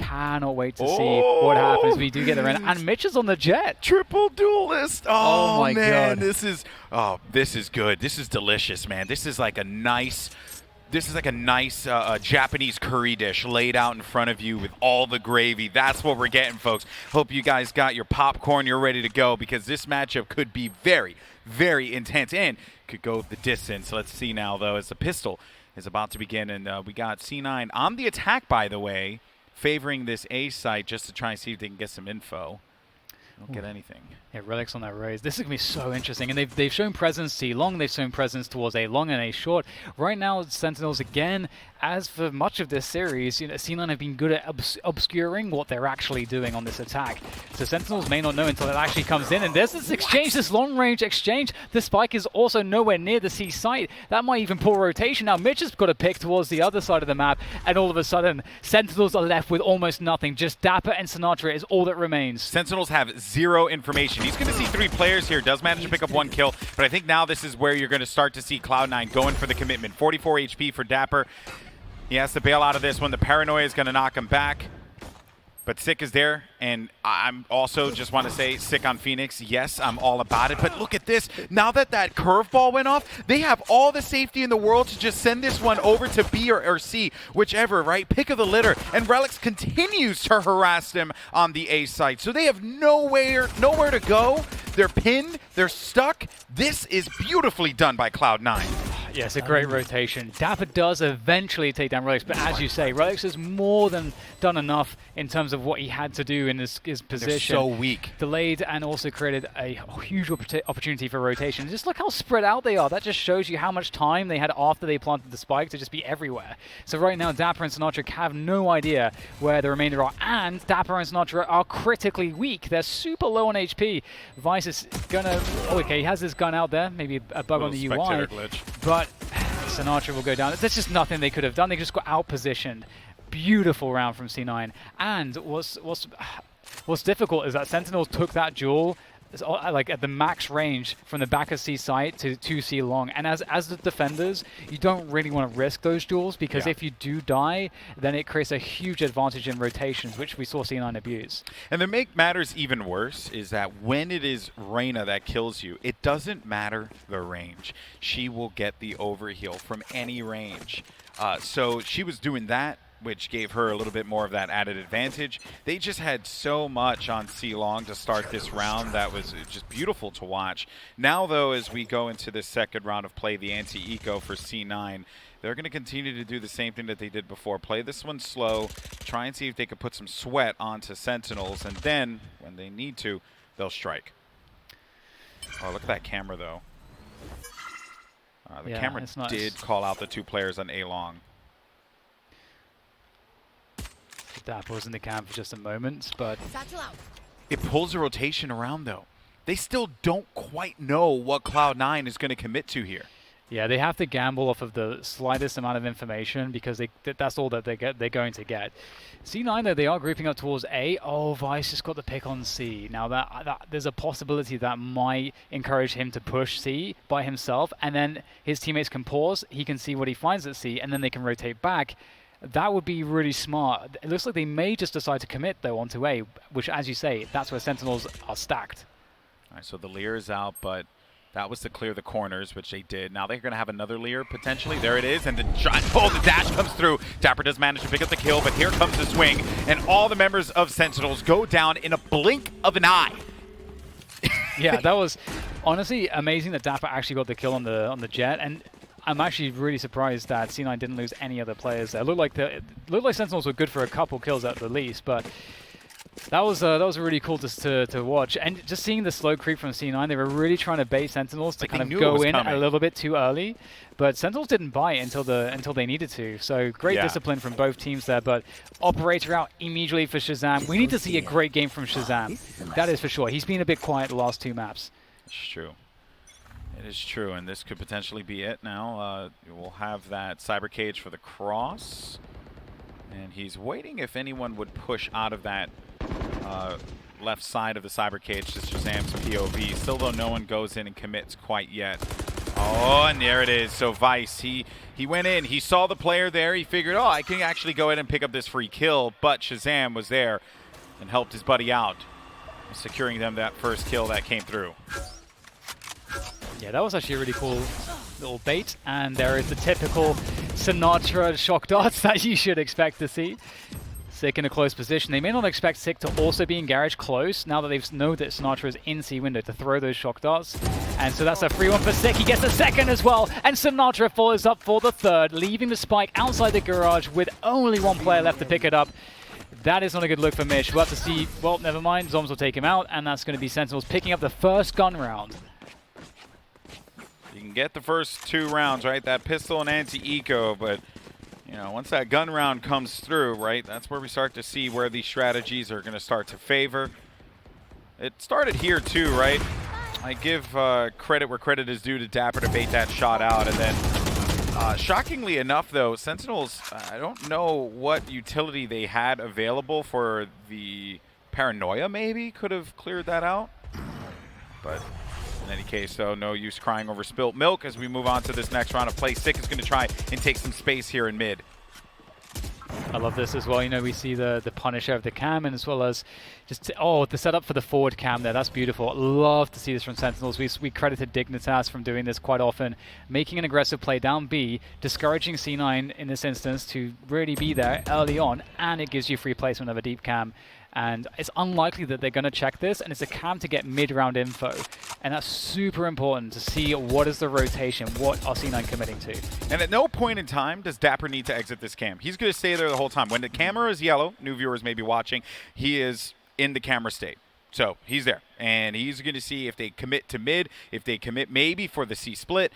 cannot wait to see what happens. We do get the run, and Mitch is on the Jett. Triple duelist. Oh my man, God. this is good. This is delicious, man. This is like a nice Japanese curry dish laid out in front of you with all the gravy. That's what we're getting, folks. Hope you guys got your popcorn. You're ready to go because this matchup could be very, very intense and could go the distance. Let's see now, though, as the pistol is about to begin. And we got C9 on the attack, by the way, favoring this A site just to try and see if they can get some info. Don't get anything. Yeah, Relics on that raise. This is going to be so interesting. And they've shown presence to long, they've shown presence towards A long and A short. Right now, Sentinels, again, as for much of this series, C9 have been good at obscuring what they're actually doing on this attack. So Sentinels may not know until it actually comes in. And there's this exchange, this long-range exchange. The spike is also nowhere near the C site. That might even pull rotation. Now, Mitch has got a pick towards the other side of the map. And all of a sudden, Sentinels are left with almost nothing. Just Dapper and Sinatra is all that remains. Sentinels have zero information. He's going to see 3 players here. Does manage to pick up 1 kill. But I think now this is where you're going to start to see Cloud9 going for the commitment. 44 HP for Dapper. He has to bail out of this one. The paranoia is going to knock him back. But Sick is there, and I'm also just want to say Sick on Phoenix. Yes, I'm all about it. But look at this. Now that curveball went off, they have all the safety in the world to just send this one over to B or C, whichever, right? Pick of the litter. And Relics continues to harass them on the A site. So they have nowhere to go. They're pinned. They're stuck. This is beautifully done by Cloud9. Yeah, it's a great rotation. Dapper does eventually take down Relics, but as you say, Relics has more than done enough in terms of what he had to do in his position. They're so weak. Delayed and also created a huge opportunity for rotation. Just look how spread out they are. That just shows you how much time they had after they planted the spike to just be everywhere. So right now, Dapper and Sinatra have no idea where the remainder are, and Dapper and Sinatra are critically weak. They're super low on HP. Vice is gonna... Oh, okay, he has his gun out there. Maybe a bug on the UI. Glitch. But Sinatra will go down. There's just nothing they could have done. They just got out-positioned. Beautiful round from C9. And what's difficult is that Sentinels took that duel like at the max range from the back of C site to C long. And as the defenders, you don't really want to risk those duels because if you do die, then it creates a huge advantage in rotations, which we saw C9 abuse. And to make matters even worse is that when it is Reyna that kills you, it doesn't matter the range. She will get the overheal from any range. So she was doing that, which gave her a little bit more of that added advantage. They just had so much on C-Long to start this round that was just beautiful to watch. Now, though, as we go into the second round of play, the anti-eco for C9, they're going to continue to do the same thing that they did before. Play this one slow, try and see if they could put some sweat onto Sentinels, and then, when they need to, they'll strike. Oh, look at that camera, though. The camera did call out the 2 players on A-Long. Dapper was in the camp for just a moment, but... It pulls the rotation around, though. They still don't quite know what Cloud9 is going to commit to here. Yeah, they have to gamble off of the slightest amount of information because that's all that they're going to get. C9, though, they are grouping up towards A. Oh, Vice just got the pick on C. Now, that there's a possibility that might encourage him to push C by himself, and then his teammates can pause, he can see what he finds at C, and then they can rotate back. That would be really smart. It looks like they may just decide to commit, though, onto A, which, as you say, that's where Sentinels are stacked. All right, so the Lear is out, but that was to clear the corners, which they did. Now they're going to have another Lear, potentially. There it is, and the dash comes through. Dapper does manage to pick up the kill, but here comes the swing, and all the members of Sentinels go down in a blink of an eye. Yeah, that was honestly amazing that Dapper actually got the kill on the Jett, and I'm actually really surprised that C9 didn't lose any other players there. It looked like Sentinels were good for a couple kills at the least, but that was really cool to watch. And just seeing the slow creep from C9, they were really trying to bait Sentinels to kind of go in a little bit too early, but Sentinels didn't bite until they needed to. So great discipline from both teams there. But Operator out immediately for Shazam. We need to see a great game from Shazam. That is for sure. He's been a bit quiet the last 2 maps. It's true. It is true, and this could potentially be it now. We'll have that Cyber Cage for the cross. And he's waiting if anyone would push out of that left side of the Cyber Cage to Shazam's POV. Still, though, no one goes in and commits quite yet. Oh, and there it is. So Vice, he went in. He saw the player there. He figured, oh, I can actually go ahead and pick up this free kill. But Shazam was there and helped his buddy out, securing them that first kill that came through. Yeah, that was actually a really cool little bait. And there is the typical Sinatra shock darts that you should expect to see. Sick in a close position. They may not expect Sick to also be in garage close now that they know that Sinatra is in C window to throw those shock darts. And so that's a free one for Sick. He gets a second as well. And Sinatra follows up for the third, leaving the spike outside the garage with only one player left to pick it up. That is not a good look for Mish. We'll have to see. Well, never mind. Zoms will take him out. And that's going to be Sentinels picking up the first gun round. You can get the first 2 rounds, right? That pistol and anti-eco, but you know, once that gun round comes through, right, that's where we start to see where these strategies are going to start to favor. It started here too, right? I give credit where credit is due to Dapper to bait that shot out, and then shockingly enough, though, Sentinels, I don't know what utility they had available for the paranoia. Maybe could have cleared that out, but in any case, though, no use crying over spilt milk as we move on to this next round of play. Sick is going to try and take some space here in mid. I love this as well. You know, we see the Punisher of the cam, and as well as just, the setup for the forward cam there. That's beautiful. Love to see this from Sentinels. We credited Dignitas from doing this quite often, making an aggressive play down B, discouraging C9 in this instance to really be there early on, and it gives you free placement of a deep cam. And it's unlikely that they're going to check this, and it's a cam to get mid-round info. And that's super important to see what is the rotation, what are C9 committing to. And at no point in time does Dapper need to exit this cam. He's going to stay there the whole time. When the camera is yellow, new viewers may be watching, he is in the camera state. So he's there, and he's going to see if they commit to mid, if they commit maybe for the C split.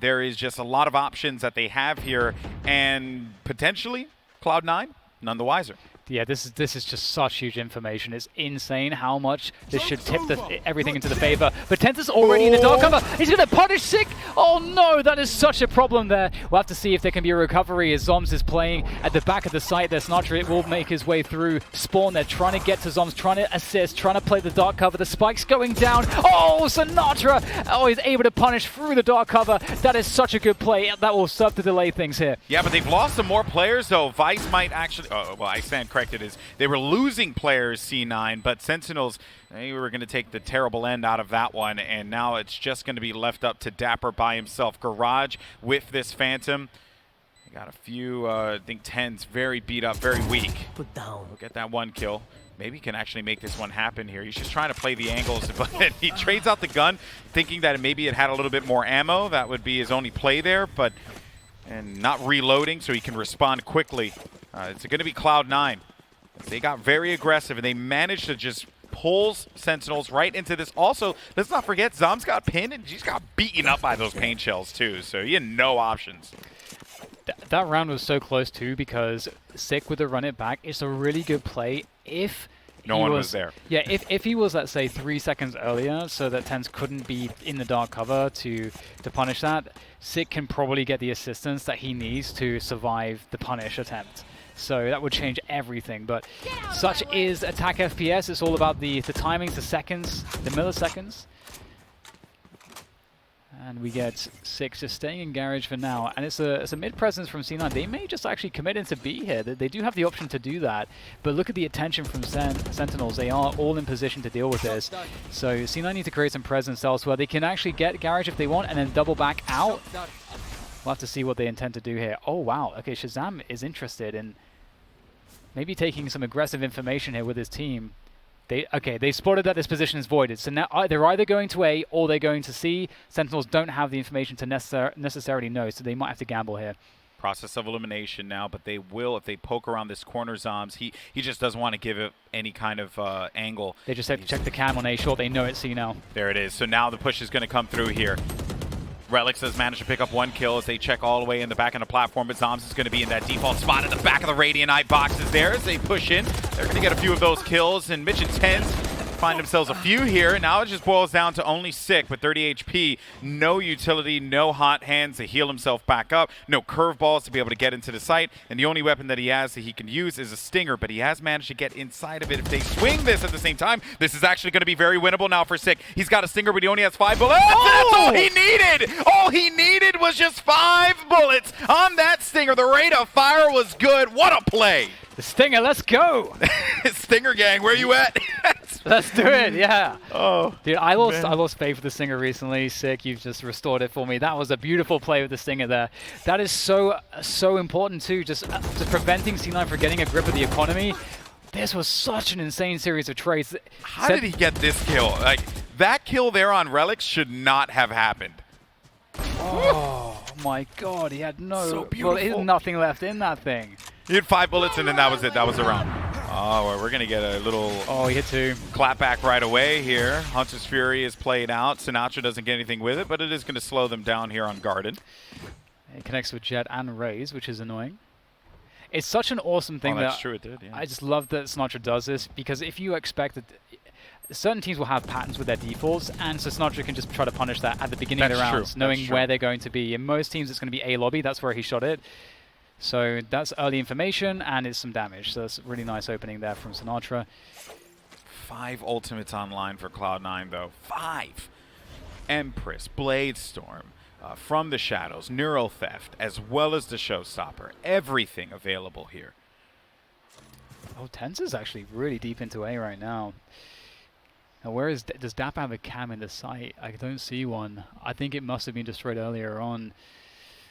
There is just a lot of options that they have here, and potentially Cloud9 none the wiser. Yeah, this is just such huge information. It's insane how much this should tip everything into the favor. But TENZ is already in the dark cover. He's going to punish Sick. Oh no, that is such a problem there. We'll have to see if there can be a recovery as Zoms is playing at the back of the site there. Sinatra will make his way through spawn. They're trying to get to Zoms, trying to assist, trying to play the dark cover. The spike's going down. Oh, Sinatra! Oh, he's able to punish through the dark cover. That is such a good play. That will serve to delay things here. Yeah, but they've lost some more players, though. Vice might actually... Oh, well, I stand corrected. Is they were losing players, C9, but Sentinels, they were going to take the terrible end out of that one, and now it's just going to be left up to Dapper by himself. Garage with this Phantom. They got a few, I think TENZ very beat up, very weak. Put down. We'll get that one kill. Maybe he can actually make this one happen here. He's just trying to play the angles, but he trades out the gun, thinking that maybe it had a little bit more ammo. That would be his only play there, but and not reloading so he can respond quickly. It's going to be Cloud9. They got very aggressive, and they managed to just pull Sentinels right into this. Also, let's not forget, Zoms got pinned, and she's got beaten up by those paint shells, too. So he had no options. That round was so close, too, because Sick with the run it back. It's a really good play if... No one was there. Yeah, if he was, let's say, 3 seconds earlier, so that TENZ couldn't be in the dark cover to punish that, Sick can probably get the assistance that he needs to survive the punish attempt. So that would change everything, but such is attack FPS. It's all about the timings, the seconds, the milliseconds. And we get Sick just staying in garage for now. And it's a mid presence from C9. They may just actually commit into B here. They do have the option to do that. But look at the attention from Sentinels. They are all in position to deal with this. So C9 need to create some presence elsewhere. They can actually get garage if they want and then double back out. We'll have to see what they intend to do here. Oh, wow. Okay, Shazam is interested in maybe taking some aggressive information here with his team. They spotted that this position is voided. So now they're either going to A or they're going to C. Sentinels don't have the information to necessarily know, so they might have to gamble here. Process of elimination now, but they will if they poke around this corner. Zoms, he just doesn't want to give it any kind of angle. They just have to check the cam on A short. They know it's C now. There it is. So now the push is going to come through here. Relics has managed to pick up 1 kill as they check all the way in the back of the platform, but Zoms is going to be in that default spot at the back of the Radiant Eye boxes there as they push in. They're going to get a few of those kills, and Mitch and TENZ find themselves a few here. Now it just boils down to only Sick with 30 HP. No utility, no hot hands to heal himself back up. No curveballs to be able to get into the site. And the only weapon that he has that he can use is a Stinger. But he has managed to get inside of it. If they swing this at the same time, this is actually going to be very winnable now for Sick. He's got a Stinger, but he only has 5 bullets. Oh! That's all he needed. All he needed was just 5 bullets on that Stinger. The rate of fire was good. What a play. The Stinger, let's go! Stinger gang, where you at? Let's do it, yeah. Oh, dude, I lost faith with the Stinger recently. Sick, you've just restored it for me. That was a beautiful play with the Stinger there. That is so important too. Just preventing C9 from getting a grip of the economy. This was such an insane series of trades. How did he get this kill? Like that kill there on Relics should not have happened. Oh my God, he had So beautiful. Well, he had nothing left in that thing. He had 5 bullets and then that was it. That was the round. Oh, well, we're going to get a little he hit 2. Clap back right away here. Hunter's Fury is played out. Sinatra doesn't get anything with it, but it is going to slow them down here on Garden. It connects with Jett and Raze, which is annoying. It's such an awesome thing that's true, it did, yeah. I just love that Sinatra does this, because if you expect that certain teams will have patterns with their defaults, and so Sinatra can just try to punish that at the beginning of the rounds, knowing where they're going to be. In most teams, it's going to be A lobby. That's where he shot it. So that's early information, and it's some damage. So that's a really nice opening there from Sinatra. 5 ultimates online for Cloud9, though. 5. Empress, Bladestorm, From the Shadows, Neural Theft, as well as the Showstopper. Everything available here. Oh, TENZ is actually really deep into A right now. Now, does Dapper have a cam in the site? I don't see one. I think it must have been destroyed earlier on.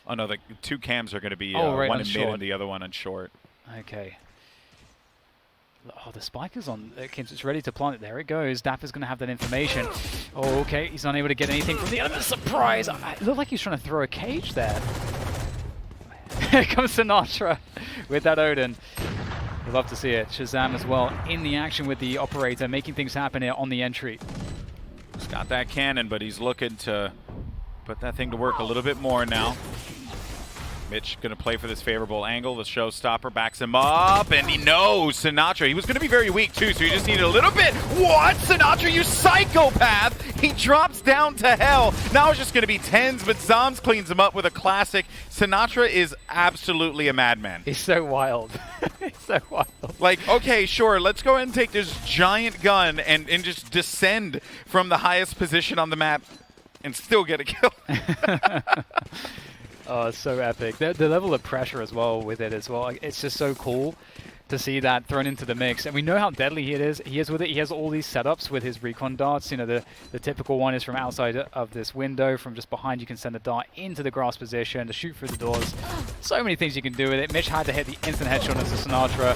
Oh, no, the 2 cams are going to be right, one in mid and the other one on short. Okay. Oh, the spike is on. It's ready to plant it. There it goes. Dapper's going to have that information. Oh, okay. He's unable to get anything from the other. Surprise! It looked like he was trying to throw a cage there. Here comes Sinatra with that Odin. We'd love to see it. Shazam as well in the action with the operator, making things happen here on the entry. He's got that cannon, but he's looking to put that thing to work a little bit more now. Mitch going to play for this favorable angle. The Showstopper backs him up, and he knows Sinatra. He was going to be very weak, too, so he just needed a little bit. What? Sinatra, you psychopath! He drops down to hell. Now it's just going to be TENZ, but Zoms cleans him up with a classic. Sinatra is absolutely a madman. He's so wild. He's so wild. Like, okay, sure, let's go ahead and take this giant gun and just descend from the highest position on the map and still get a kill. Oh, it's so epic. The level of pressure as well with it as well. It's just so cool to see that thrown into the mix. And we know how deadly he is with it. He has all these setups with his recon darts. You know, the typical one is from outside of this window. From just behind, you can send a dart into the grass position to shoot through the doors. So many things you can do with it. Mitch had to hit the instant headshot into Sinatra.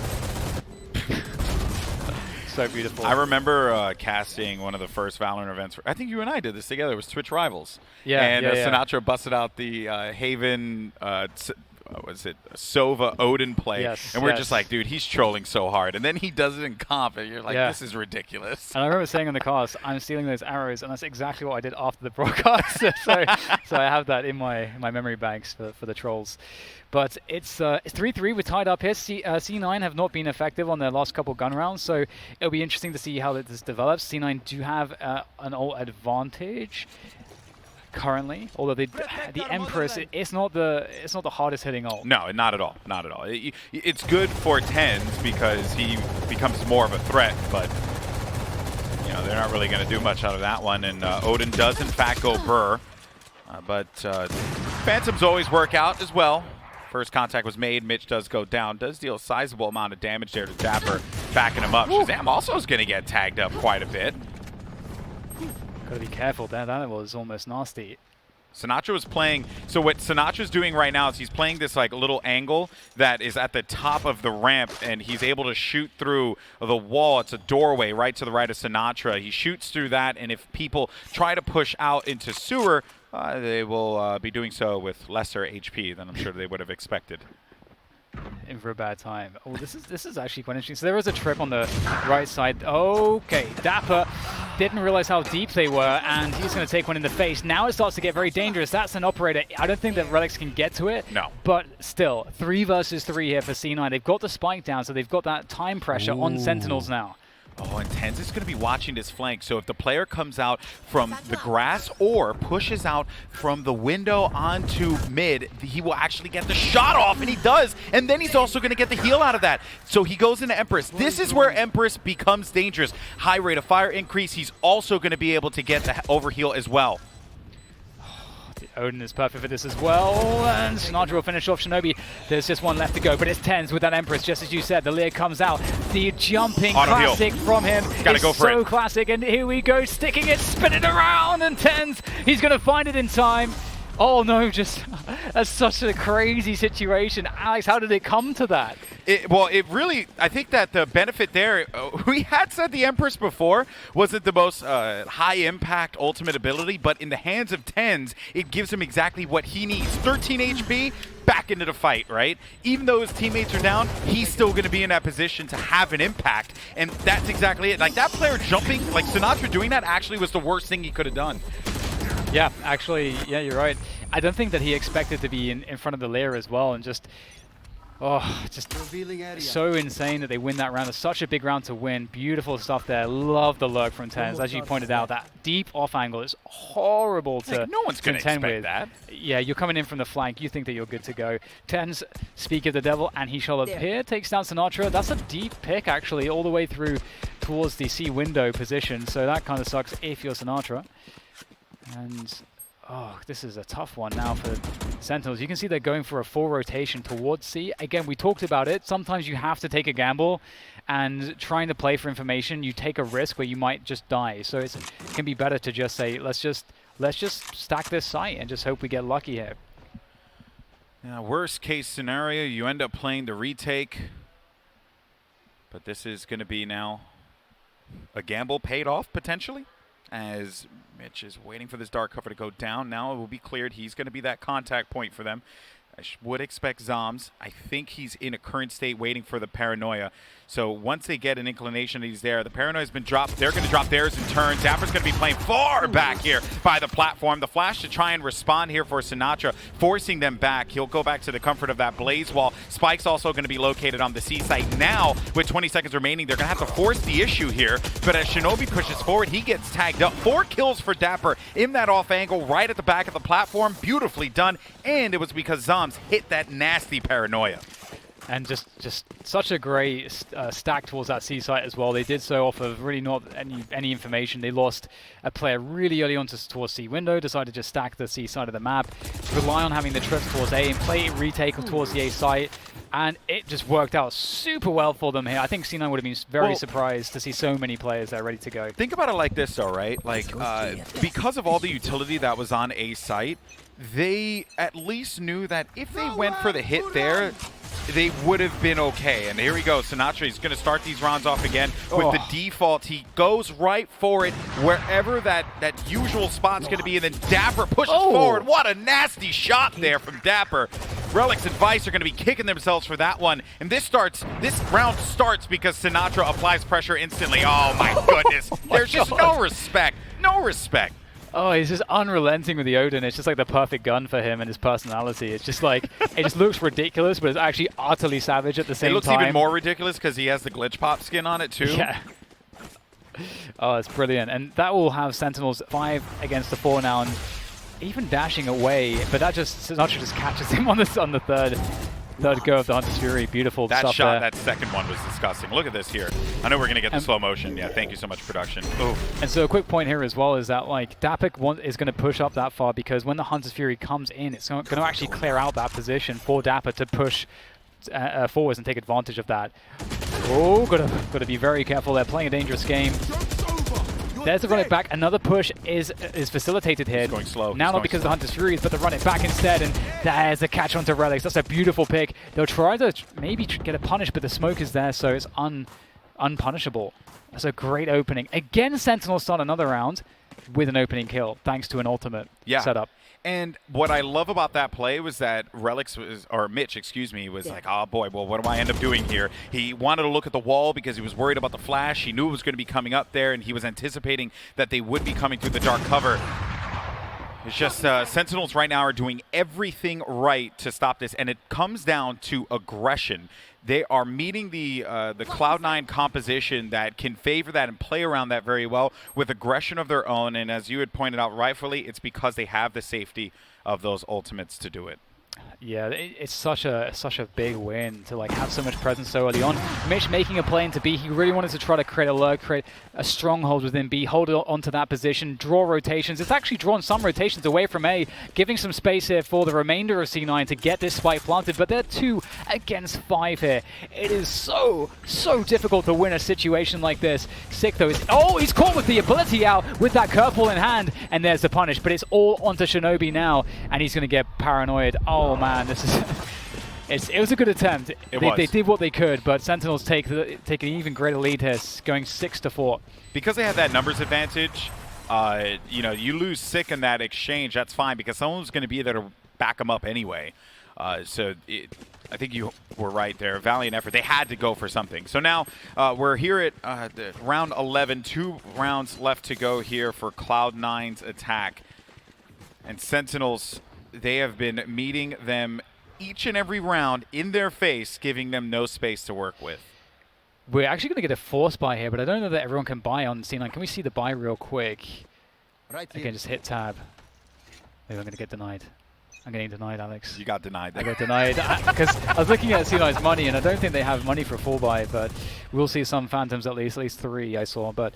So beautiful. I remember casting one of the first Valorant events. I think you and I did this together. It was Twitch Rivals. Yeah, and yeah. Sinatra busted out the Haven, was it Sova Odin play? Yes, and we're just like, dude, he's trolling so hard. And then he does it in comp, and you're like, this is ridiculous. And I remember saying on the cast, I'm stealing those arrows, and that's exactly what I did after the broadcast. so I have that in my memory banks for the trolls. But it's 3-3. We're tied up here. C9 have not been effective on their last couple gun rounds, so it'll be interesting to see how this develops. C9 do have an ult advantage currently, although the Empress, it's not the hardest hitting ult. No, not at all. Not at all. It's good for TENZ because he becomes more of a threat, but you know they're not really going to do much out of that one. And Odin does in fact go burr, but Phantoms always work out as well. First contact was made. Mitch does go down. Does deal a sizable amount of damage there to Dapper, backing him up. Shazam also is going to get tagged up quite a bit. Gotta be careful there. That was almost nasty. Sinatra was playing. So what Sinatra's doing right now is he's playing this like little angle that is at the top of the ramp, and he's able to shoot through the wall. It's a doorway right to the right of Sinatra. He shoots through that, and if people try to push out into sewer, they will be doing so with lesser HP than I'm sure they would have expected. In for a bad time. Oh, this is actually quite interesting. So there was a trip on the right side. Okay, Dapper didn't realize how deep they were, and he's going to take one in the face. Now it starts to get very dangerous. That's an operator. I don't think that Relics can get to it. No. But still, 3 versus 3 here for C9. They've got the spike down, so they've got that time pressure on Sentinels now. Oh, and TENZ is going to be watching this flank. So if the player comes out from the grass or pushes out from the window onto mid, he will actually get the shot off, and he does. And then he's also going to get the heal out of that. So he goes into Empress. This is where Empress becomes dangerous. High rate of fire increase. He's also going to be able to get the overheal as well. Odin is perfect for this as well, and Sinatra will finish off Shinobi. There's just one left to go, but it's TENZ with that Empress, just as you said. The Leer comes out. The jumping classic from him is so classic, and here we go, sticking it, spinning around, and TENZ, he's going to find it in time. Oh no, just that's such a crazy situation. Alex, how did it come to that? Well, it really, I think that the benefit there, we had said the Empress before wasn't the most high impact ultimate ability, but in the hands of TENZ, it gives him exactly what he needs. 13 HP, back into the fight, right? Even though his teammates are down, he's still going to be in that position to have an impact, and that's exactly it. Like, that player jumping, like Sinatra doing that actually was the worst thing he could have done. Yeah, actually, yeah, you're right. I don't think that he expected to be in front of the Leer as well, and just so insane that they win that round. It's such a big round to win. Beautiful stuff there. Love the lurk from TENZ. As you pointed out, that deep off angle is horrible to no one's going to expect that. Yeah, you're coming in from the flank. You think that you're good to go. TENZ, speak of the devil, and he shall appear. Takes down Sinatra. That's a deep pick, actually, all the way through towards the C window position. So that kind of sucks if you're Sinatra. And oh, this is a tough one now for Sentinels. You can see they're going for a full rotation towards C. Again, we talked about it. Sometimes you have to take a gamble, and trying to play for information, you take a risk where you might just die. So it can be better to just say, let's just stack this site and just hope we get lucky here. Yeah, worst case scenario, you end up playing the retake. But this is going to be now a gamble paid off, potentially, as Mitch is waiting for this dark cover to go down. Now it will be cleared. He's going to be that contact point for them. I would expect Zoms. I think he's in a current state waiting for the paranoia. So once they get an inclination that he's there, the paranoia's been dropped. They're going to drop theirs in turn. Dapper's going to be playing far back here by the platform. The flash to try and respond here for Sinatra, forcing them back. He'll go back to the comfort of that blaze wall. Spike's also going to be located on the C site. Now, with 20 seconds remaining, they're going to have to force the issue here. But as Shinobi pushes forward, he gets tagged up. 4 kills for Dapper in that off angle right at the back of the platform. Beautifully done. And it was because Zoms hit that nasty paranoia. And just such a great stack towards that C site as well. They did so off of really not any information. They lost a player really early on towards C window, decided to just stack the C side of the map, rely on having the trips towards A, and play retake towards the A site. And it just worked out super well for them here. I think C9 would have been very surprised to see so many players there ready to go. Think about it like this, though, right? Like, because of all the utility that was on A site, they at least knew that if they went for the hit there, they would have been okay. And here we go. Sinatra, he's going to start these rounds off again with the default. He goes right for it wherever that usual spot's going to be, and then Dapper pushes forward. What a nasty shot there from Dapper. Relic's and Vice are going to be kicking themselves for that one. And this round starts because Sinatra applies pressure instantly. Oh my goodness. There's just no respect. No respect. Oh, he's just unrelenting with the Odin. It's just like the perfect gun for him and his personality. It's just like, it just looks ridiculous, but it's actually utterly savage at the same time. It looks even more ridiculous because he has the glitch pop skin on it too. Yeah. Oh, it's brilliant. And that will have Sentinels 5 against the 4 now, and even dashing away, but that Sinatra just catches him on the third go of the Hunter's Fury. Beautiful that stuff shot, there. that second one was disgusting. Look at this here. I know we're going to get the slow motion. Yeah, thank you so much, production. Ooh. And so a quick point here as well is that, like, Dapper is going to push up that far because when the Hunter's Fury comes in, it's going to actually clear out that position for Dapper to push forwards and take advantage of that. Oh, got to be very careful. They're playing a dangerous game. There's the run it back. Another push is facilitated here. He's going slow. Now not because of the Hunter's Furies, but the run it back instead. And there's a catch onto Relics. That's a beautiful pick. They'll try to maybe get a punish, but the smoke is there, so it's unpunishable. That's a great opening. Again, Sentinels start another round with an opening kill, thanks to an ultimate setup. And what I love about that play was that Mitch, excuse me, was like, oh boy, well, what do I end up doing here? He wanted to look at the wall because he was worried about the flash. He knew it was going to be coming up there, and he was anticipating that they would be coming through the dark cover. It's just Sentinels right now are doing everything right to stop this, and it comes down to aggression. They are meeting the Cloud9 composition that can favor that and play around that very well with aggression of their own. And as you had pointed out rightfully, it's because they have the safety of those ultimates to do it. Yeah, it's such a big win to like have so much presence so early on. Mitch making a play into B, he really wanted to try to create a lurk, create a stronghold within B, hold it onto that position, draw rotations. It's actually drawn some rotations away from A, giving some space here for the remainder of C9 to get this spike planted, but they're 2 against 5 here. It is so difficult to win a situation like this. Sick though is, oh, he's caught with the ability out with that curveball in hand, and there's the punish, but it's all onto Shinobi now, and he's gonna get paranoid. Oh man, this is it was a good attempt. They did what they could, but Sentinels take an even greater lead here, going 6-4. Because they have that numbers advantage, you know, you lose Sick in that exchange, that's fine, because someone's going to be there to back them up anyway. I think you were right there. Valiant effort. They had to go for something. So now we're here at round 11. 2 rounds left to go here for Cloud9's attack. And Sentinels, they have been meeting them each and every round in their face, giving them no space to work with. We're actually going to get a force buy here, but I don't know that everyone can buy on C9. Can we see the buy real quick? Right here. Again, just hit tab. Maybe I'm going to get denied. I'm getting denied, Alex. You got denied. I got denied because I was looking at C9's money, and I don't think they have money for a full buy, but we'll see some Phantoms at least 3 I saw, but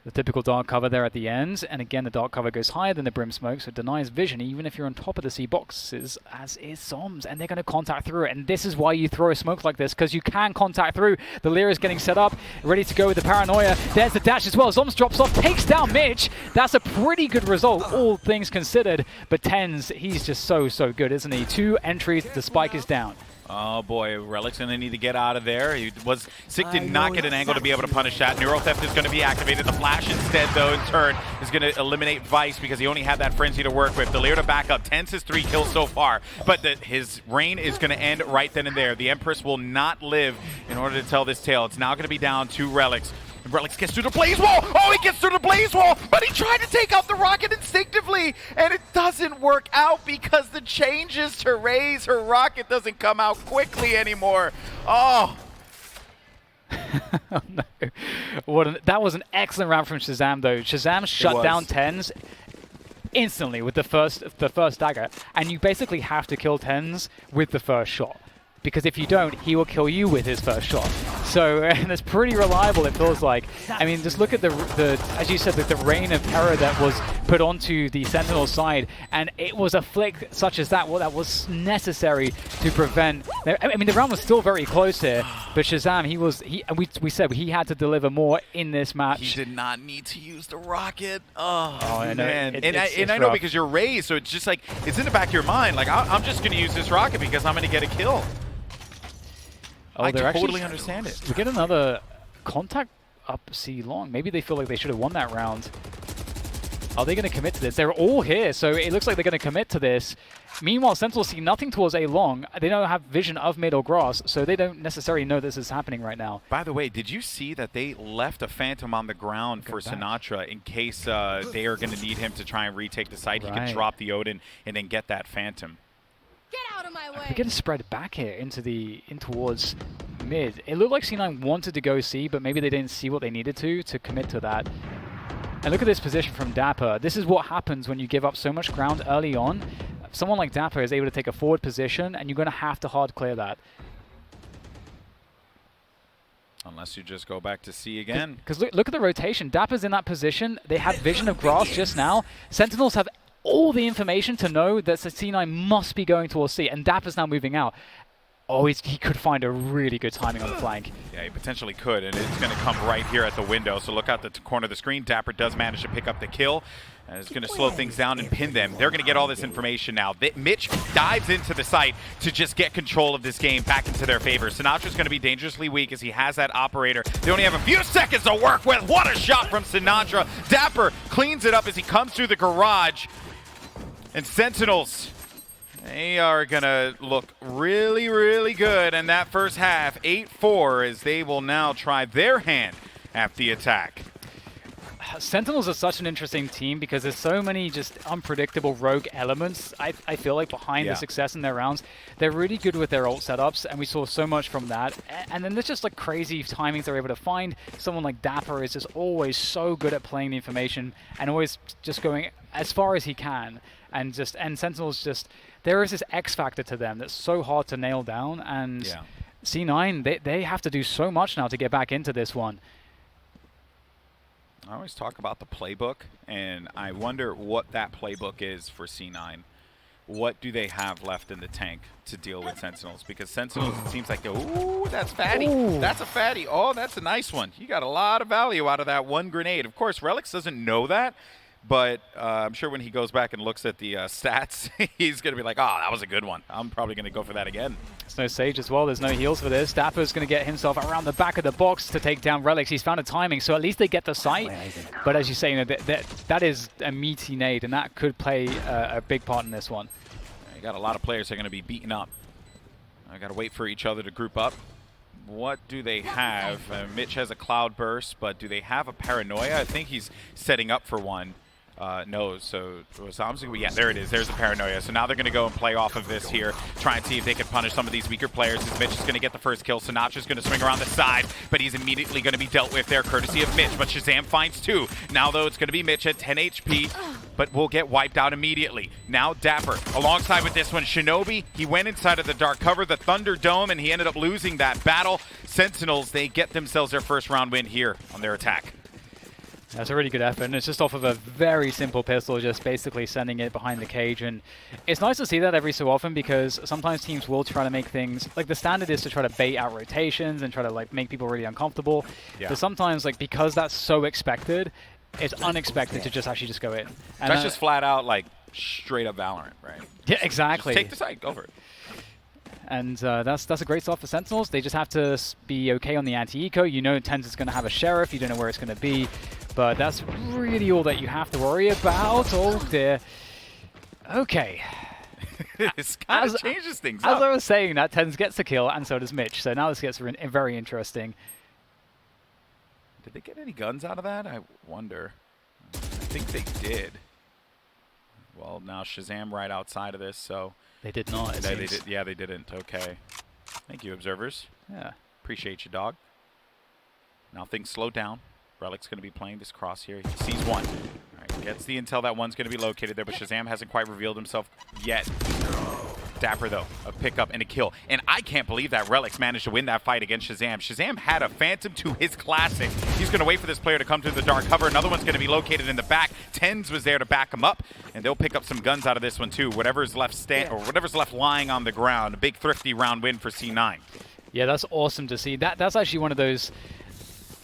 the typical dark cover there at the ends, and again the dark cover goes higher than the brim smoke, so it denies vision even if you're on top of the C boxes, as is Zoms, and they're going to contact through it, and this is why you throw a smoke like this, because you can contact through. The Lyra is getting set up, ready to go with the paranoia. There's the dash as well. Zoms drops off, takes down Mitch. That's a pretty good result, all things considered, but TENZ, he's just so good, isn't he? 2 entries, the spike is down. Oh boy, Relic's going to need to get out of there. Sick did not get an angle to be able to punish that. Neuro Theft is going to be activated. The Flash instead, though, in turn, is going to eliminate Vice because he only had that Frenzy to work with. The Lyra to back up. TENZ has 3 kills so far, but his reign is going to end right then and there. The Empress will not live in order to tell this tale. It's now going to be down to Relics. Relics gets through the Blaze Wall! Oh, he gets through the Blaze Wall! But he tried to take out the rocket instinctively! And it doesn't work out because the changes to raise her rocket doesn't come out quickly anymore. Oh! Oh no. That was an excellent round from Shazam, though. Shazam shut down TENZ instantly with the first dagger. And you basically have to kill TENZ with the first shot, because if you don't, he will kill you with his first shot. So, and it's pretty reliable, it feels like. I mean, just look at the as you said, the reign of terror that was put onto the Sentinel side, and it was a flick such as that, that was necessary to prevent. I mean, the round was still very close here, but Shazam, we said he had to deliver more in this match. He did not need to use the rocket. Oh I know. Man. I know because you're raised, so it's just like, it's in the back of your mind, like, I'm just going to use this rocket because I'm going to get a kill. Oh, I totally understand it. We get another contact up C long. Maybe they feel like they should have won that round. Are they going to commit to this? They're all here, so it looks like they're going to commit to this. Meanwhile, Sentinels see nothing towards A long. They don't have vision of mid or grass, so they don't necessarily know this is happening right now. By the way, did you see that they left a Phantom on the ground for Sinatra in case they are going to need him to try and retake the site? He can drop the Odin and then get that Phantom. Get out of my way. We're getting spread back here in towards mid. It looked like C9 wanted to go C, but maybe they didn't see what they needed to commit to that. And look at this position from Dapper. This is what happens when you give up so much ground early on. Someone like Dapper is able to take a forward position, and you're going to have to hard clear that. Unless you just go back to C again. Because look at the rotation. Dapper's in that position. They had vision of grass just now. Sentinels have all the information to know that C9 must be going towards C, and Dapper's now moving out. Oh, he could find a really good timing on the flank. Yeah, he potentially could, and it's going to come right here at the window. So look out the corner of the screen. Dapper does manage to pick up the kill, and it's going to slow things down and pin them. They're going to get all this information now. Mitch dives into the site to just get control of this game back into their favor. Sinatra's going to be dangerously weak as he has that operator. They only have a few seconds to work with. What a shot from Sinatra. Dapper cleans it up as he comes through the garage. And Sentinels, they are going to look really, really good in that first half. 8-4 as they will now try their hand at the attack. Sentinels are such an interesting team because there's so many just unpredictable rogue elements, I feel like, behind the success in their rounds. They're really good with their ult setups, and we saw so much from that. And then there's just like crazy timings they're able to find. Someone like Dapper is just always so good at playing the information and always just going as far as he can. And Sentinels just, there is this X factor to them that's so hard to nail down. And C9, they have to do so much now to get back into this one. I always talk about the playbook, and I wonder what that playbook is for C9. What do they have left in the tank to deal with Sentinels? Because Sentinels, it seems like, ooh, that's fatty. Ooh. That's a fatty. Oh, that's a nice one. You got a lot of value out of that one grenade. Of course, Relix doesn't know that, but I'm sure when he goes back and looks at the stats, he's going to be like, oh, that was a good one. I'm probably going to go for that again. There's no Sage as well. There's no heals for this. Dapper's going to get himself around the back of the box to take down Relix. He's found a timing, so at least they get the sight. But as you say, you know, that is a meaty nade, and that could play a big part in this one. You got a lot of players that are going to be beaten up. I got to wait for each other to group up. What do they have? Mitch has a Cloud Burst, but do they have a Paranoia? I think he's setting up for one. No, so yeah, there it is. There's the Paranoia. So now they're going to go and play off of this here, try and see if they can punish some of these weaker players. As Mitch is going to get the first kill. Sinatra's going to swing around the side, but he's immediately going to be dealt with there, courtesy of Mitch. But Shazam finds two. Now, though, it's going to be Mitch at 10 HP, but will get wiped out immediately. Now, Dapper, alongside with this one, Shinobi, he went inside of the dark cover, the Thunderdome, and he ended up losing that battle. Sentinels, they get themselves their first round win here on their attack. That's a really good effort, and it's just off of a very simple pistol, just basically sending it behind the cage. And it's nice to see that every so often, because sometimes teams will try to make things, like the standard is to try to bait out rotations and try to like make people really uncomfortable. But sometimes, like, because that's so expected, it's unexpected to just actually just go in. And that's just flat out like straight up Valorant, right? Yeah, exactly. Just take the side, go for it. And that's a great start for Sentinels. They just have to be okay on the anti-eco. You know TENZ is going to have a Sheriff. You don't know where it's going to be. But that's really all that you have to worry about. Oh, dear. Okay. This kind of changes things up. As I was saying, that TENZ gets the kill, and so does Mitch. So now this gets very interesting. Did they get any guns out of that? I wonder. I think they did. Well, now Shazam right outside of this, so... They did not. They did, yeah, they didn't. Okay. Thank you, observers. Yeah. Appreciate you, dog. Now things slow down. Relic's going to be playing this cross here. He sees one. All right, gets the intel that one's going to be located there, but Shazam hasn't quite revealed himself yet. Dapper, though, a pickup and a kill. And I can't believe that Relix managed to win that fight against Shazam. Shazam had a Phantom to his classic. He's going to wait for this player to come to the dark cover. Another one's going to be located in the back. TENZ was there to back him up, and they'll pick up some guns out of this one, too. Whatever's left or whatever's left lying on the ground. A big, thrifty round win for C9. Yeah, that's awesome to see. That's actually one of those...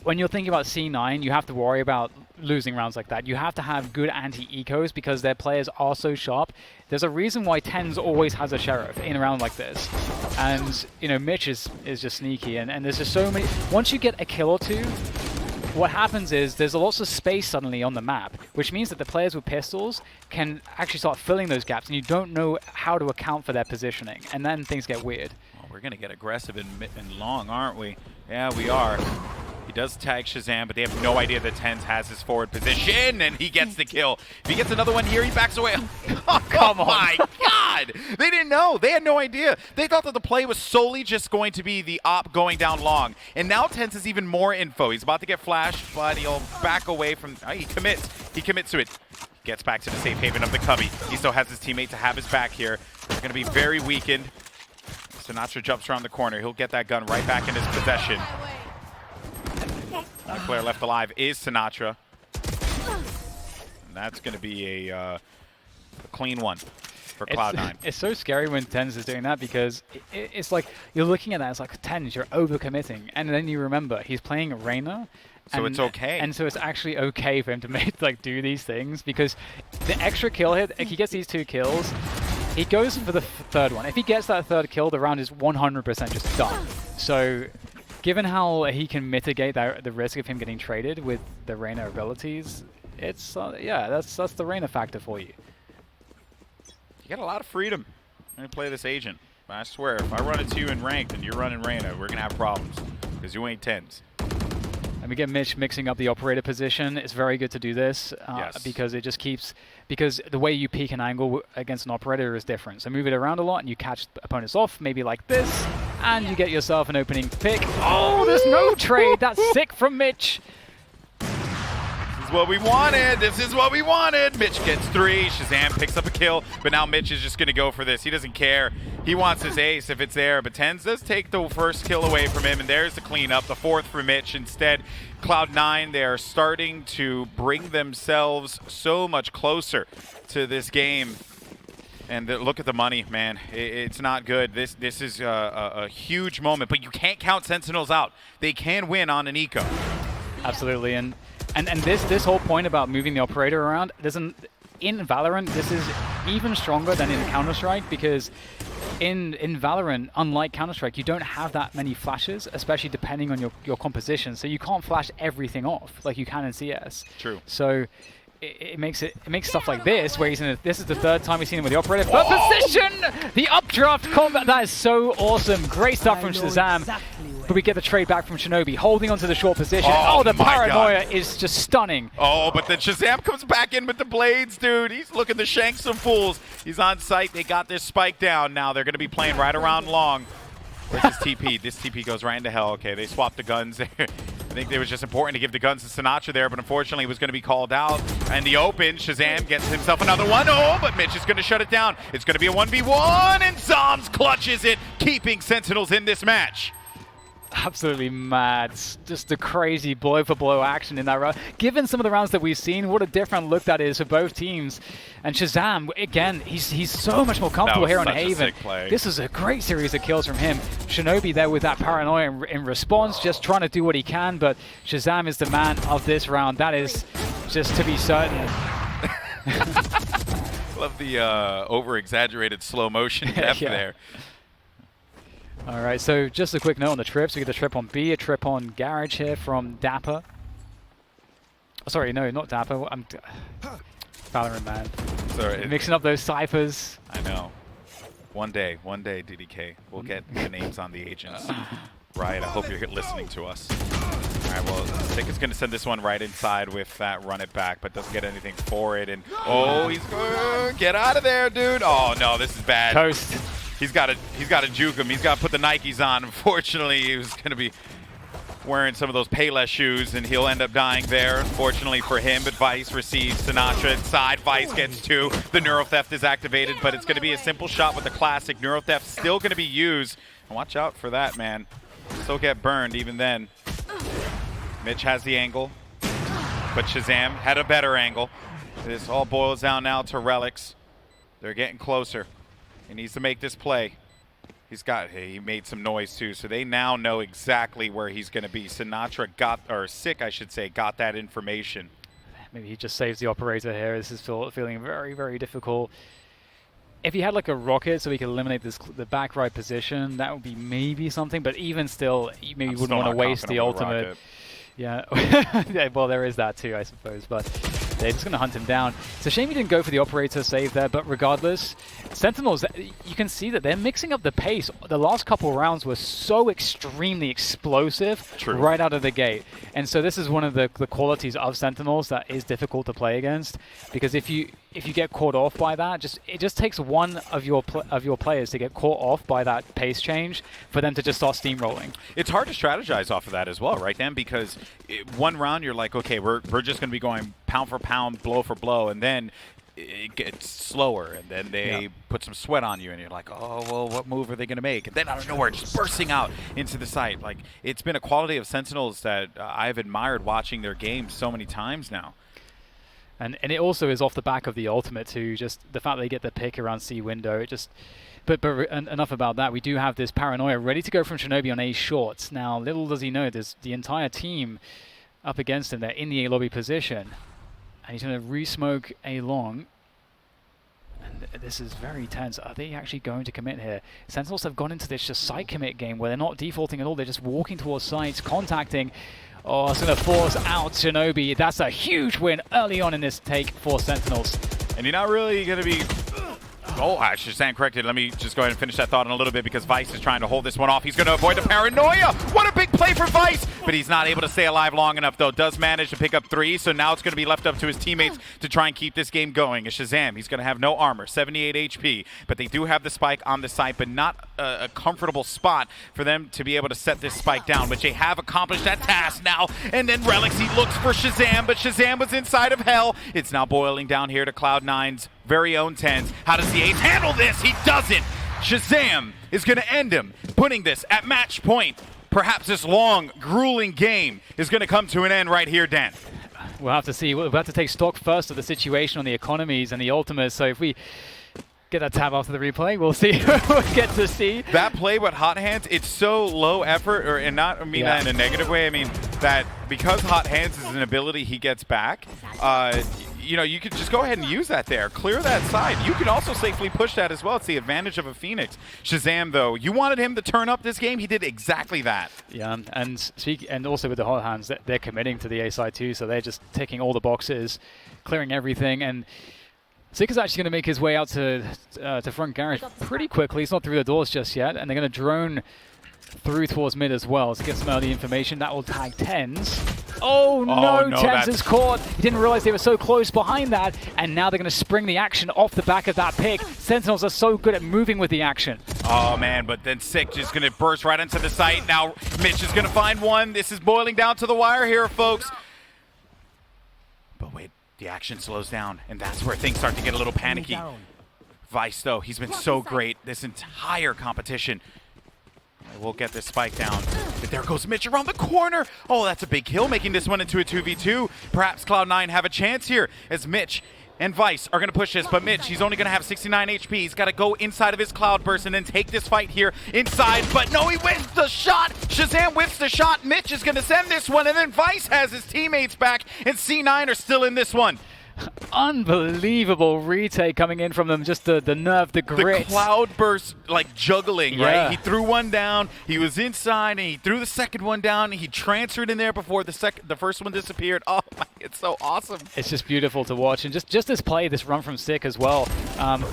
When you're thinking about C9, you have to worry about losing rounds like that. You have to have good anti-ecos because their players are so sharp. There's a reason why TENZ always has a Sheriff in a round like this. And, you know, Mitch is just sneaky. And there's just so many... Once you get a kill or two, what happens is there's lots of space suddenly on the map, which means that the players with pistols can actually start filling those gaps, and you don't know how to account for their positioning. And then things get weird. Well, we're going to get aggressive and long, aren't we? Yeah, we are. He does tag Shazam, but they have no idea that TENZ has his forward position, and he gets the kill. If he gets another one here, he backs away. Oh, come on. My God! They didn't know. They had no idea. They thought that the play was solely just going to be the op going down long. And now TENZ has even more info. He's about to get flashed, but he'll back away from... he commits. He commits to it. Gets back to the safe haven of the cubby. He still has his teammate to have his back here. They're going to be very weakened. Sinatra jumps around the corner. He'll get that gun right back in his possession. The player left alive is Sinatra. And that's going to be a clean one for Cloud9. It's so scary when TENZ is doing that because it's like you're looking at that, it's like TENZ, you're overcommitting. And then you remember he's playing Reyna. So it's okay. And so it's actually okay for him to do these things because the extra kill hit, if he gets these 2 kills, he goes for the third one. If he gets that third kill, the round is 100% just done. So... Given how he can mitigate the risk of him getting traded with the Reyna abilities, it's yeah, that's the Reyna factor for you. You got a lot of freedom when you play this agent. I swear, if I run into you in ranked and you're running Reyna, we're gonna have problems because you ain't TENZ. And we get Mitch mixing up the operator position. It's very good to do this because it just keeps, because the way you peek an angle against an operator is different. So move it around a lot and you catch opponents off, maybe like this, and you get yourself an opening pick. Oh, there's no trade. That's sick from Mitch. This is what we wanted. This is what we wanted. Mitch gets 3. Shazam picks up a kill, but now Mitch is just going to go for this. He doesn't care. He wants his ace if it's there, but TENZ does take the first kill away from him, and there's the cleanup, the 4th for Mitch. Instead, Cloud9, they are starting to bring themselves so much closer to this game. And look at the money, man. It's not good. This is a huge moment, but you can't count Sentinels out. They can win on an eco. Absolutely, and this whole point about moving the operator around, in Valorant, this is even stronger than in Counter-Strike, because in Valorant, unlike Counter-Strike, you don't have that many flashes, especially depending on your composition. So you can't flash everything off like you can in CS. True. So it makes stuff like this, where this is the 3rd time we've seen him with the operator. But position! The updraft combat, that is so awesome. Great stuff from Shazam. But we get the trade back from Shinobi, holding onto the short position. Oh, the paranoia is just stunning. Oh, but then Shazam comes back in with the blades, dude. He's looking to shank some fools. He's on site. They got this spike down now. They're going to be playing right around long. Where's this TP? This TP goes right into hell. Okay, they swapped the guns there. I think it was just important to give the guns to Sinatra there, but unfortunately he was going to be called out. And the open, Shazam gets himself another one. Oh, but Mitch is going to shut it down. It's going to be a 1v1, and Zoms clutches it, keeping Sentinels in this match. Absolutely mad. Just the crazy blow-for-blow action in that round. Given some of the rounds that we've seen, what a different look that is for both teams. And Shazam, again, he's so much more comfortable here on Haven. This is a great series of kills from him. Shinobi there with that paranoia in response, just trying to do what he can, but Shazam is the man of this round. That is just to be certain. Love the over-exaggerated slow motion depth there. All right, so just a quick note on the trips. We get a trip on B, a trip on Garage here from Dapper. Oh, sorry, no, not Dapper. I'm Valorant, man. Sorry, mixing up those ciphers. I know. One day, DDK, we'll get the names on the agents. Right, I hope you're listening to us. All right, well, Sick is going to send this one right inside with that run it back, but doesn't get anything for it. And oh, he's going get out of there, dude. Oh no, this is bad. Toast. He's got to juke him. He's got to put the Nikes on. Unfortunately, he was going to be wearing some of those Payless shoes, and he'll end up dying there. Unfortunately for him, but Vice receives Sinatra inside. Vice gets 2. The Neuro Theft is activated, but it's going to be a simple shot with the classic. Neuro Theft still going to be used. Watch out for that, man. Still get burned even then. Mitch has the angle, but Shazam had a better angle. This all boils down now to Relics. They're getting closer. He needs to make this play. He made some noise too, so they now know exactly where he's going to be. Sinatra Sick, I should say, got that information. Maybe he just saves the operator here. This is feeling very, very difficult. If he had like a rocket so he could eliminate the back right position, that would be maybe something, but even still, you maybe wouldn't want to waste the ultimate. Yeah, yeah, well, there is that too, I suppose, but they're just going to hunt him down. It's a shame he didn't go for the operator save there, but regardless, Sentinels, you can see that they're mixing up the pace. The last couple rounds were so extremely explosive right out of the gate. And so this is one of the qualities of Sentinels that is difficult to play against, because if you get caught off by that, it just takes one of your players to get caught off by that pace change for them to just start steamrolling. It's hard to strategize off of that as well, right, Dan? Because one round you're like, okay, we're just going to be going pound for pound, blow for blow, and then it gets slower, and then they put some sweat on you, and you're like, oh, well, what move are they going to make? And then out of nowhere, just bursting out into the site. Like, it's been a quality of Sentinels that I've admired watching their games so many times now. And it also is off the back of the ultimate too, just the fact they get the pick around C window. It just, but enough about that. We do have this paranoia ready to go from Shinobi on A short. Now, little does he know, there's the entire team up against him. They're in the A lobby position, and he's going to re-smoke A long. And this is very tense. Are they actually going to commit here? Sentinels have gone into this just site commit game where they're not defaulting at all. They're just walking towards sites, contacting. Oh, it's going to force out Shinobi. That's a huge win early on in this take for Sentinels. And you're not really going to be... Oh, I should stand corrected. Let me just go ahead and finish that thought in a little bit, because Vice is trying to hold this one off. He's going to avoid the paranoia. What a big play for Vice, but he's not able to stay alive long enough, though. Does manage to pick up 3, so now it's going to be left up to his teammates to try and keep this game going. As Shazam, he's going to have no armor, 78 HP, but they do have the spike on the site, but not a comfortable spot for them to be able to set this spike down, which they have accomplished that task now. And then Relics, he looks for Shazam, but Shazam was inside of hell. It's now boiling down here to Cloud9's very own TENZ. How does the Ace handle this? He doesn't. Shazam is going to end him, putting this at match point. Perhaps this long, grueling game is going to come to an end right here, Dan. We'll have to see. We'll have to take stock first of the situation on the economies and the ultimates. So if we get that tab after the replay, we'll see. We'll get to see. That play with Hot Hands, it's so low effort, and not, I mean that in a negative way. I mean that because Hot Hands is an ability he gets back, you know, you could just go ahead and use that there. Clear that side. You can also safely push that as well. It's the advantage of a Phoenix. Shazam, though, you wanted him to turn up this game. He did exactly that. Yeah, and also with the Hot Hands, they're committing to the A side too, so they're just ticking all the boxes, clearing everything, and Sick is actually going to make his way out to front garage pretty quickly. He's not through the doors just yet, and they're going to drone through towards mid as well to get some early information. That will tag TENZ. Oh no, TENZ is caught. He didn't realize they were so close behind that, and now they're going to spring the action off the back of that pick. Sentinels are so good at moving with the action. Oh man, but then Sick just going to burst right into the site. Now Mitch is going to find one. This is boiling down to the wire here, folks. But wait, the action slows down, and that's where things start to get a little panicky. Vice, though, he's been so great this entire competition. We'll get this spike down. But there goes Mitch around the corner. Oh, that's a big kill, making this one into a 2v2. Perhaps Cloud9 have a chance here as Mitch and Vice are going to push this. But Mitch, he's only going to have 69 HP. He's got to go inside of his Cloudburst and then take this fight here inside. But no, he whiffs the shot. Shazam whiffs the shot. Mitch is going to send this one. And then Vice has his teammates back. And C9 are still in this one. Unbelievable retake coming in from them. Just the nerve, the grit. The Cloudburst, like, juggling, right? He threw one down, he was inside, and he threw the second one down, and he transferred in there before the first one disappeared. Oh, my, it's so awesome. It's just beautiful to watch. And just this play, this run from Sick as well.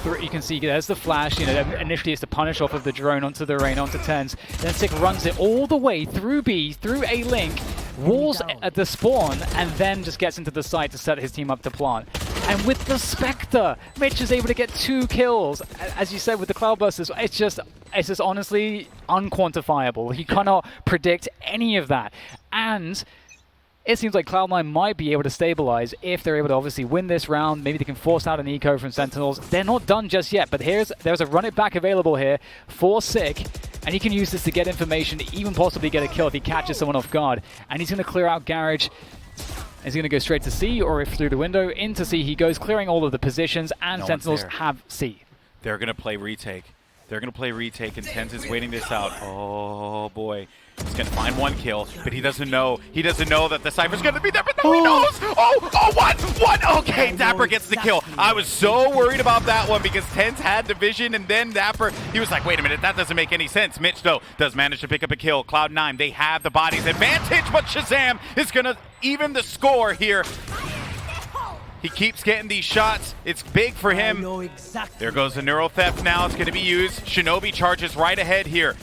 You can see there's the flash. You know, initially it's the punish off of the drone onto the rain, onto TENZ. Then Sick runs it all the way through B, through A link, walls at the spawn, and then just gets into the site to set his team up to plant. And with the Spectre, Mitch is able to get 2 kills. As you said, with the Cloudbursters, it's just honestly unquantifiable. He cannot predict any of that. And it seems like Cloud9 might be able to stabilize if they're able to obviously win this round. Maybe they can force out an eco from Sentinels. They're not done just yet, but there's a run it back available here for Sick. And he can use this to get information, even possibly get a kill if he catches someone off guard. And he's going to clear out Garage. Is he going to go straight to C, or if through the window into C he goes, clearing all of the positions, and Sentinels have C. They're going to play retake. They're going to play retake, and TENZ is waiting this out. Oh, boy. He's going to find 1 kill, but he doesn't know. He doesn't know that the Cypher's going to be there, but no, he knows! One! Okay, Dapper gets the kill. I was so worried about that one because TENZ had the vision, and then Dapper, he was like, wait a minute, that doesn't make any sense. Mitch, though, does manage to pick up a kill. Cloud9, they have the bodies advantage, but Shazam is going to even the score here. He keeps getting these shots. It's big for him. There goes the Neuro Theft now. It's going to be used. Shinobi charges right ahead here.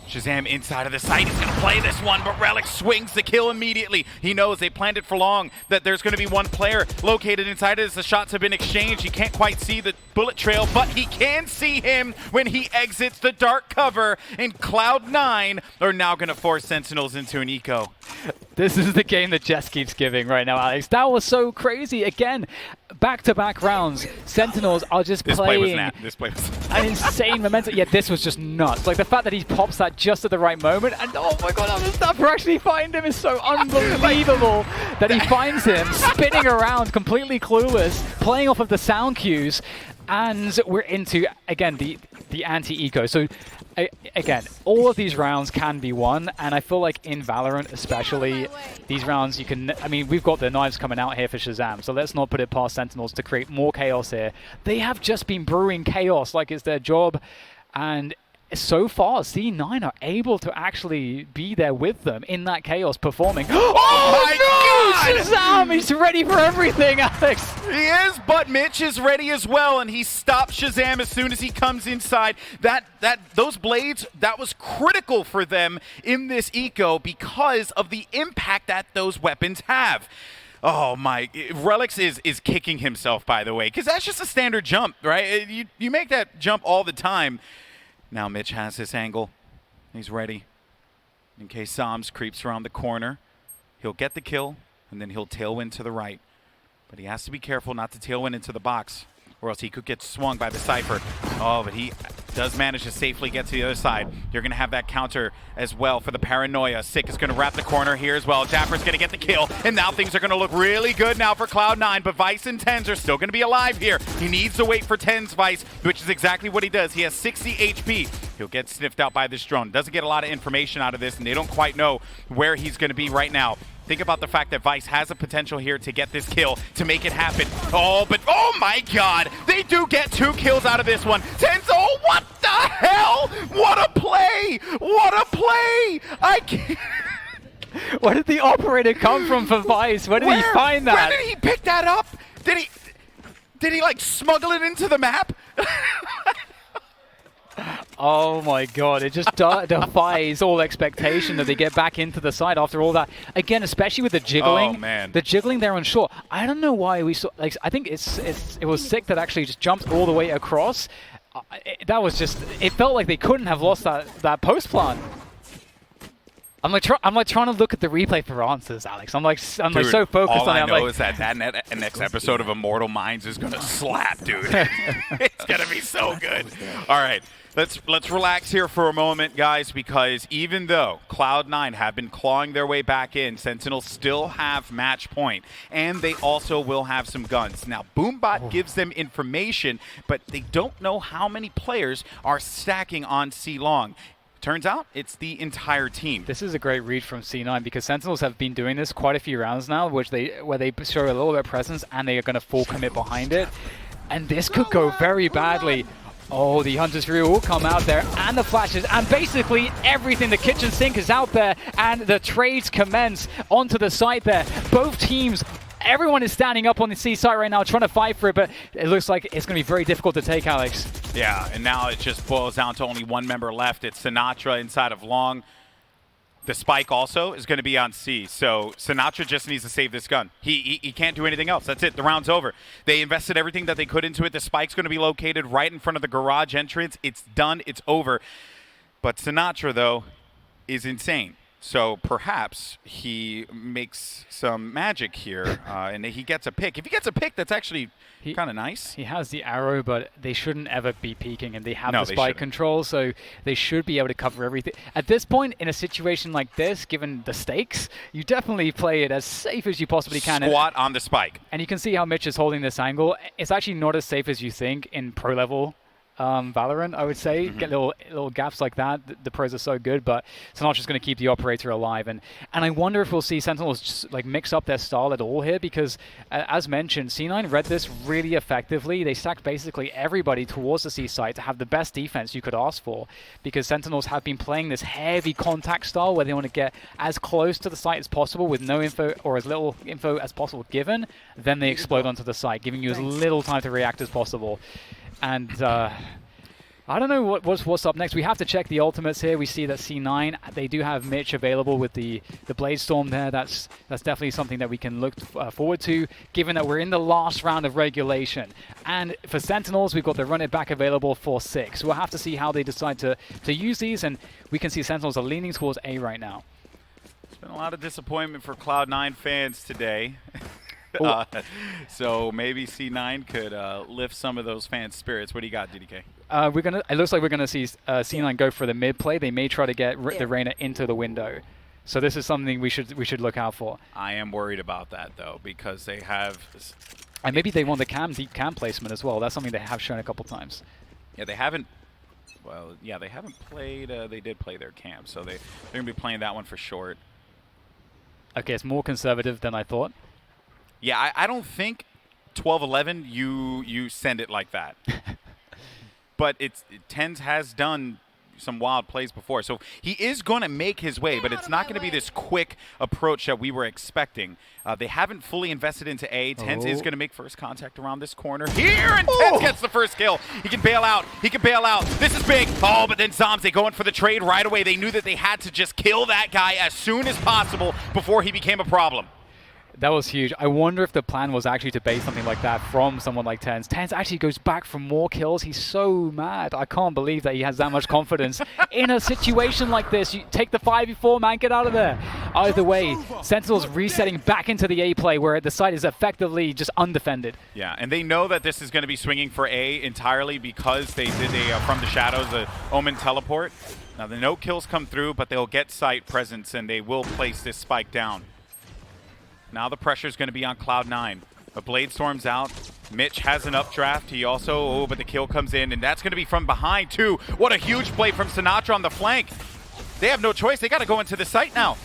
Shazam inside of the site. He's going to play this one, but Relic swings the kill immediately. He knows they planned it for long, that there's going to be one player located inside as the shots have been exchanged. He can't quite see the bullet trail, but he can see him when he exits the dark cover. And Cloud9 are now going to force Sentinels into an eco. This is the game that Jess keeps giving right now, Alex. That was so crazy. Again, back-to-back rounds. Sentinels are just playing This play was an insane momentum. Yeah, this was just nuts. Like the fact that he pops that just at the right moment, and oh my god, how does Dapper actually find him is so unbelievable that he finds him spinning around completely clueless, playing off of the sound cues, and we're into, again, the anti-eco. So again, all of these rounds can be won, and I feel like in Valorant especially, these rounds you can, I mean, we've got the knives coming out here for Shazam, so let's not put it past Sentinels to create more chaos here. They have just been brewing chaos like it's their job, and so far, C9 are able to actually be there with them in that chaos performing. Oh my Shazam! He's ready for everything, Alex. He is, but Mitch is ready as well, and he stops Shazam as soon as he comes inside. Those blades, that was critical for them in this eco because of the impact that those weapons have. Oh my, Relix is kicking himself, by the way, because that's just a standard jump, right? You make that jump all the time. Now Mitch has his angle. He's ready. In case Sams creeps around the corner, he'll get the kill, and then he'll tailwind to the right. But he has to be careful not to tailwind into the box, or else he could get swung by the Cypher. Oh, but he does manage to safely get to the other side. You're going to have that counter as well for the Paranoia. Sick is going to wrap the corner here as well. Dapper's going to get the kill, and now things are going to look really good now for Cloud9, but Vice and TENZ are still going to be alive here. He needs to wait for TENZ Vice, which is exactly what he does. He has 60 HP. He'll get sniffed out by this drone. Doesn't get a lot of information out of this, and they don't quite know where he's going to be right now. Think about the fact that Vice has a potential here to get this kill, to make it happen. Oh, but oh my god! They do get 2 kills out of this one. TENZ, oh, what the hell? What a play! What a play! I can't... Where did the operator come from for Vice? Where did he find that? Where did he pick that up? Did he like smuggle it into the map? Oh my god, it just defies all expectation that they get back into the side after all that. Again, especially with the jiggling. Oh man. The jiggling there on shore. I don't know why we saw, like, I think it was sick that actually just jumped all the way across. That was just, it felt like they couldn't have lost that post plant. I'm like trying to look at the replay for answers, Alex. I'm like so focused on it. All I know is that next episode of Immortal Minds is gonna slap, dude. It's gonna be so good. All right, let's relax here for a moment, guys, because even though Cloud9 have been clawing their way back in, Sentinels still have match point, and they also will have some guns. Now, Boombot gives them information, but they don't know how many players are stacking on C-Long. Turns out it's the entire team. This is a great read from C9 because Sentinels have been doing this quite a few rounds now, where they show a little bit of presence and they are going to full commit behind it. And this could go very badly. Oh, the Hunter's Fury will come out there, and the flashes, and basically everything. The kitchen sink is out there, and the trades commence onto the site there. Both teams, everyone is standing up on the C site right now trying to fight for it, but it looks like it's going to be very difficult to take, Alex. Yeah, and now it just boils down to only one member left. It's Sinatra inside of Long. The spike also is going to be on C, so Sinatra just needs to save this gun. He can't do anything else. That's it. The round's over. They invested everything that they could into it. The spike's going to be located right in front of the garage entrance. It's done. It's over. But Sinatra, though, is insane. So perhaps he makes some magic here, and he gets a pick. If he gets a pick, that's actually kind of nice. He has the arrow, but they shouldn't ever be peeking, and they have the spike control, so they should be able to cover everything. At this point, in a situation like this, given the stakes, you definitely play it as safe as you possibly can. Squat on the spike. And you can see how Mitch is holding this angle. It's actually not as safe as you think in pro level Valorant, I would say. Get little gaps like that. The pros are so good, but Sinatra's going to keep the operator alive. And I wonder if we'll see Sentinels just like mix up their style at all here, because as mentioned, C9 read this really effectively. They stacked basically everybody towards the C site to have the best defense you could ask for, because Sentinels have been playing this heavy contact style where they want to get as close to the site as possible with no info or as little info as possible given. Then they explode onto the site, giving you as little time to react as possible. And I don't know what's up next. We have to check the ultimates here. We see that C9, they do have Mitch available with the Blade Storm there. That's definitely something that we can look forward to, given that we're in the last round of regulation. And for Sentinels, we've got the Run It Back available for 6. We'll have to see how they decide to use these, and we can see Sentinels are leaning towards A right now. There's been a lot of disappointment for Cloud9 fans today. So maybe C9 could lift some of those fans' spirits. What do you got, DDK? It looks like we're gonna see C9 go for the mid play. They may try to get the Reyna into the window. So this is something we should look out for. I am worried about that though, because they have. And maybe they want the deep cam placement as well. That's something they have shown a couple times. Yeah, they haven't. Well, yeah, they haven't played. They did play their cam, so they're gonna be playing that one for short. Okay, it's more conservative than I thought. Yeah, I don't think 12-11 you send it like that. But TENZ has done some wild plays before. So he is going to make his way, but it's not going to be this quick approach that we were expecting. They haven't fully invested into A. TENZ is going to make first contact around this corner here, and TENZ gets the first kill. He can bail out. He can bail out. This is big. Oh, but then Zombs, they go in for the trade right away. They knew that they had to just kill that guy as soon as possible before he became a problem. That was huge. I wonder if the plan was actually to bait something like that from someone like TENZ. TENZ actually goes back for more kills. He's so mad. I can't believe that he has that much confidence in a situation like this. You take the 5v4, man, get out of there. Either way, Sentinels resetting back into the A play where the site is effectively just undefended. Yeah, and they know that this is going to be swinging for A entirely because they did a from the shadows, a OMEN teleport. Now the no kills come through, but they'll get site presence and they will place this spike down. Now the pressure is going to be on Cloud9. A Blade Storm's out. Mitch has an updraft. He also, but the kill comes in, and that's going to be from behind, too. What a huge play from Sinatra on the flank. They have no choice. They got to go into the site now.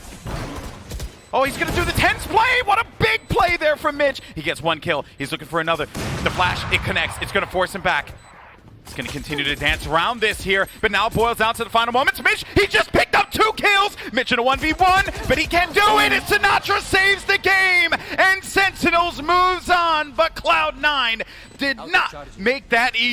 Oh, he's going to do the TENZ play. What a big play there from Mitch. He gets one kill. He's looking for another. The flash, it connects. It's going to force him back. He's going to continue to dance around this here, but now it boils down to the final moments. Mitch, he just picked up 2 kills. Mitch in a 1v1, but he can do it, and Sinatra saves the game, and Sentinels moves on, but Cloud9 did not make that easy.